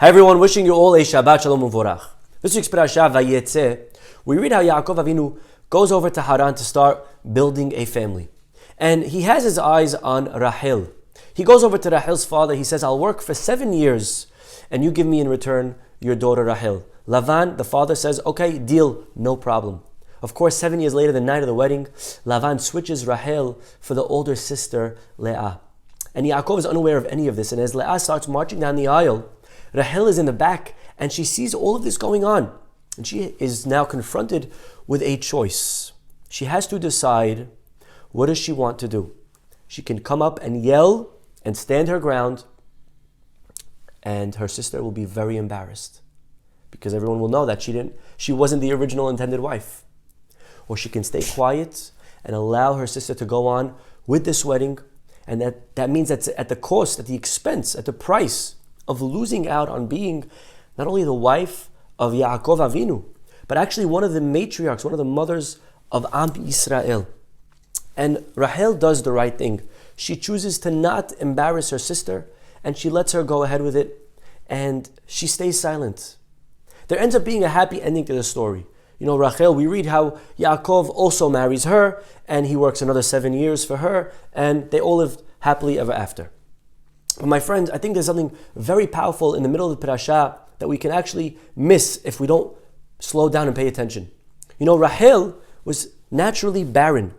Hi everyone, wishing you all a Shabbat Shalom Uvorach. This week's parasha, Vayetze, we read how Yaakov Avinu goes over to Haran to start building a family. And he has his eyes on Rahel. He goes over to Rahel's father, he says, I'll work for 7 years and you give me in return your daughter Rahel. Lavan, the father, says, okay, deal, no problem. Of course, 7 years later, the night of the wedding, Lavan switches Rahel for the older sister, Leah. And Yaakov is unaware of any of this. And as Leah starts marching down the aisle, Rahel is in the back and she sees all of this going on. And she is now confronted with a choice. She has to decide, what does she want to do? She can come up and yell and stand her ground, and her sister will be very embarrassed because everyone will know that she wasn't the original intended wife. Or she can stay quiet and allow her sister to go on with this wedding, and that means that's at the cost, at the expense, at the price of losing out on being not only the wife of Yaakov Avinu, but actually one of the matriarchs, one of the mothers of Am Yisrael. And Rahel does the right thing. She chooses to not embarrass her sister, and she lets her go ahead with it, and she stays silent. There ends up being a happy ending to the story. You know, Rachel, we read how Yaakov also marries her, and he works another 7 years for her, and they all live happily ever after. But my friends, I think there's something very powerful in the middle of the parasha that we can actually miss if we don't slow down and pay attention. You know, Rahel was naturally barren.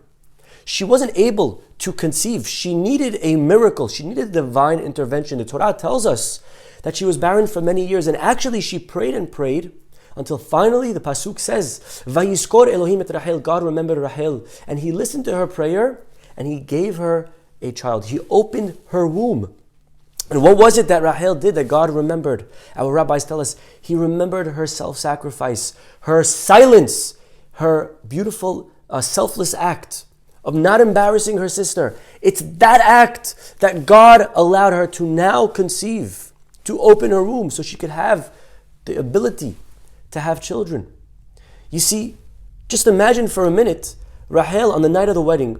She wasn't able to conceive. She needed a miracle. She needed divine intervention. The Torah tells us that she was barren for many years, and actually she prayed and prayed until finally the pasuk says, "Vayiskor Elohim et Rahel." God remembered Rahel, and He listened to her prayer, and He gave her a child. He opened her womb. And what was it that Rahel did that God remembered? Our rabbis tell us He remembered her self-sacrifice, her silence, her beautiful selfless act of not embarrassing her sister. It's that act that God allowed her to now conceive, to open her womb so she could have the ability to have children. You see, just imagine for a minute, Rahel on the night of the wedding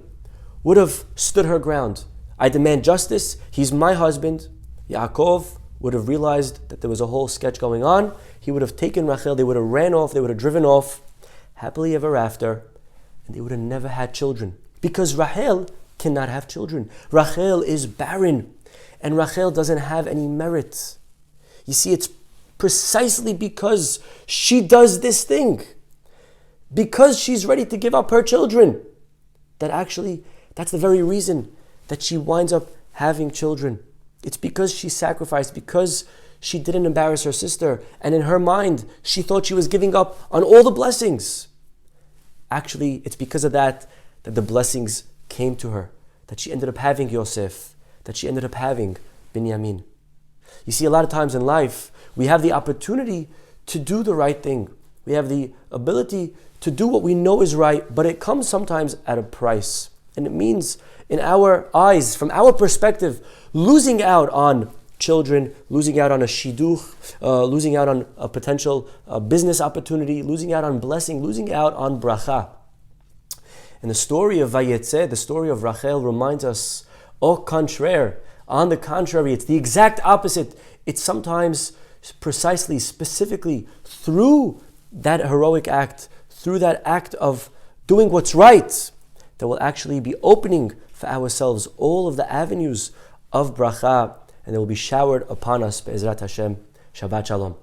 would have stood her ground. I demand justice, he's my husband. Yaakov would have realized that there was a whole sketch going on. He would have taken Rachel, they would have ran off, they would have driven off, happily ever after, and they would have never had children. Because Rachel cannot have children. Rachel is barren, and Rachel doesn't have any merit. You see, it's precisely because she does this thing, because she's ready to give up her children, that actually, that's the very reason that she winds up having children. It's because she sacrificed, because she didn't embarrass her sister, and in her mind, she thought she was giving up on all the blessings. Actually, it's because of that the blessings came to her, that she ended up having Yosef, that she ended up having Binyamin. You see, a lot of times in life, we have the opportunity to do the right thing. We have the ability to do what we know is right, but it comes sometimes at a price. And it means, in our eyes, from our perspective, losing out on children, losing out on a shidduch, losing out on a potential business opportunity, losing out on blessing, losing out on bracha. And the story of Vayetze, the story of Rachel, reminds us, au contraire, on the contrary, it's the exact opposite. It's sometimes precisely, specifically, through that heroic act, through that act of doing what's right, that will actually be opening for ourselves all of the avenues of bracha, and they will be showered upon us, Be'ezrat Hashem. Shabbat Shalom.